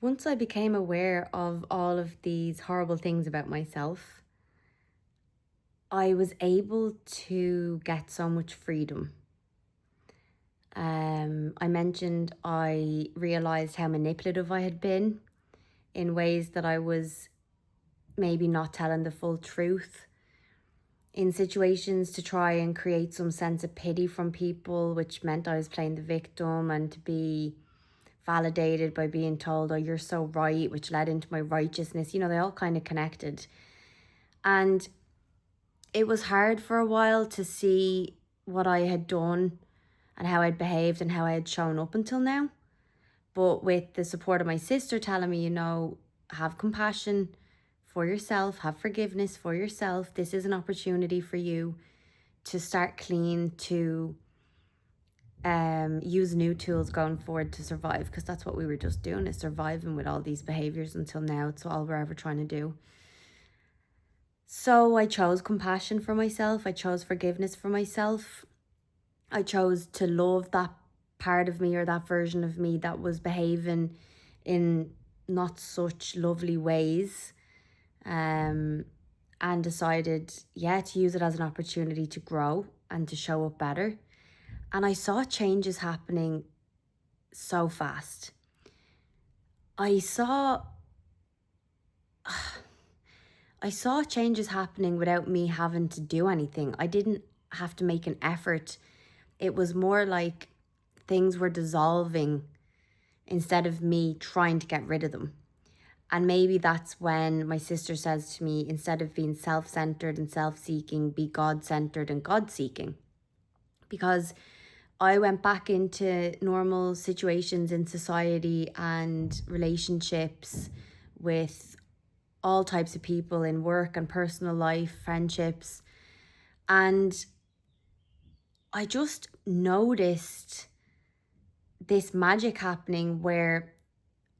Once I became aware of all of these horrible things about myself, I was able to get so much freedom. I mentioned I realized how manipulative I had been in ways that I was maybe not telling the full truth in situations to try and create some sense of pity from people, which meant I was playing the victim and to be validated by being told, oh, you're so right, which led into my righteousness. They all kind of connected. And it was hard for a while to see what I had done and how I'd behaved and how I had shown up until now. But with the support of my sister telling me, have compassion for yourself, have forgiveness for yourself. This is an opportunity for you to start clean, to use new tools going forward to survive, because that's what we were just doing, is surviving with all these behaviors until now. It's all we're ever trying to do. So I chose compassion for myself. I chose forgiveness for myself. I chose to love that part of me, or that version of me that was behaving in not such lovely ways. And decided, to use it as an opportunity to grow and to show up better. And I saw changes happening so fast. I saw changes happening without me having to do anything. I didn't have to make an effort. It was more like things were dissolving instead of me trying to get rid of them. And maybe that's when my sister says to me, instead of being self-centered and self-seeking, be God-centered and God-seeking. Because I went back into normal situations in society and relationships with all types of people in work and personal life, friendships. And I just noticed this magic happening where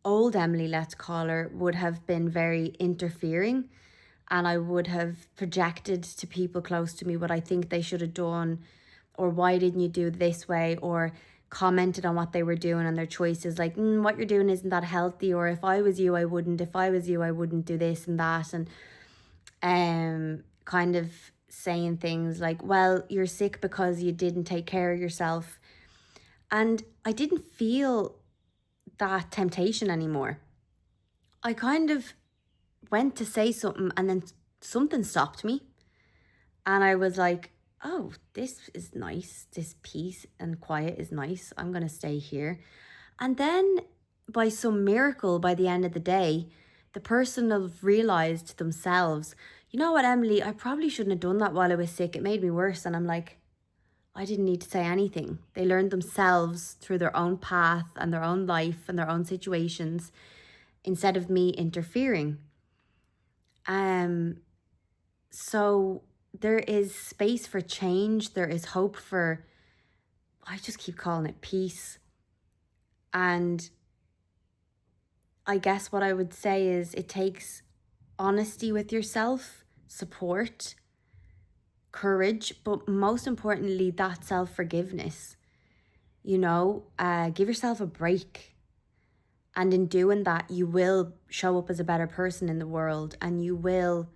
old Emily, let's call her, would have been very interfering, and I would have projected to people close to me what I think they should have done, or why didn't you do it this way, or commented on what they were doing and their choices, like, what you're doing isn't that healthy, or if I was you, I wouldn't. If I was you, I wouldn't do this and that. And kind of saying things like, well, you're sick because you didn't take care of yourself. And I didn't feel that temptation anymore. I kind of went to say something and then something stopped me. And I was like, oh, this is nice. This peace and quiet is nice. I'm going to stay here. And then by some miracle, by the end of the day, the person have realized themselves, you know what, Emily, I probably shouldn't have done that while I was sick. It made me worse. And I'm like, I didn't need to say anything. They learned themselves through their own path and their own life and their own situations instead of me interfering. So there is space for change. There is hope for, I just keep calling it peace. And I guess what I would say is it takes honesty with yourself, support, courage, but most importantly, that self-forgiveness. Give yourself a break. And in doing that, you will show up as a better person in the world, and you will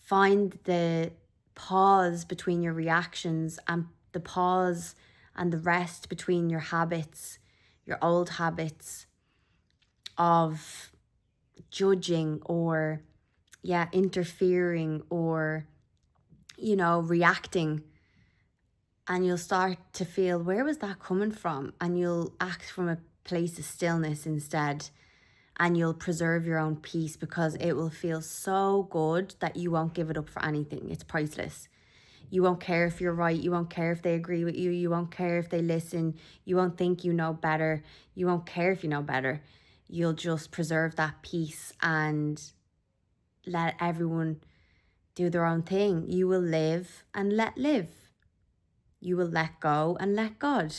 find the pause between your reactions and the pause and the rest between your habits, your old habits of judging or interfering or reacting. And you'll start to feel, where was that coming from? And you'll act from a place of stillness instead. And you'll preserve your own peace, because it will feel so good that you won't give it up for anything. It's priceless. You won't care if you're right. You won't care if they agree with you. You won't care if they listen. You won't think you know better. You won't care if you know better. You'll just preserve that peace and let everyone do their own thing. You will live and let live. You will let go and let God.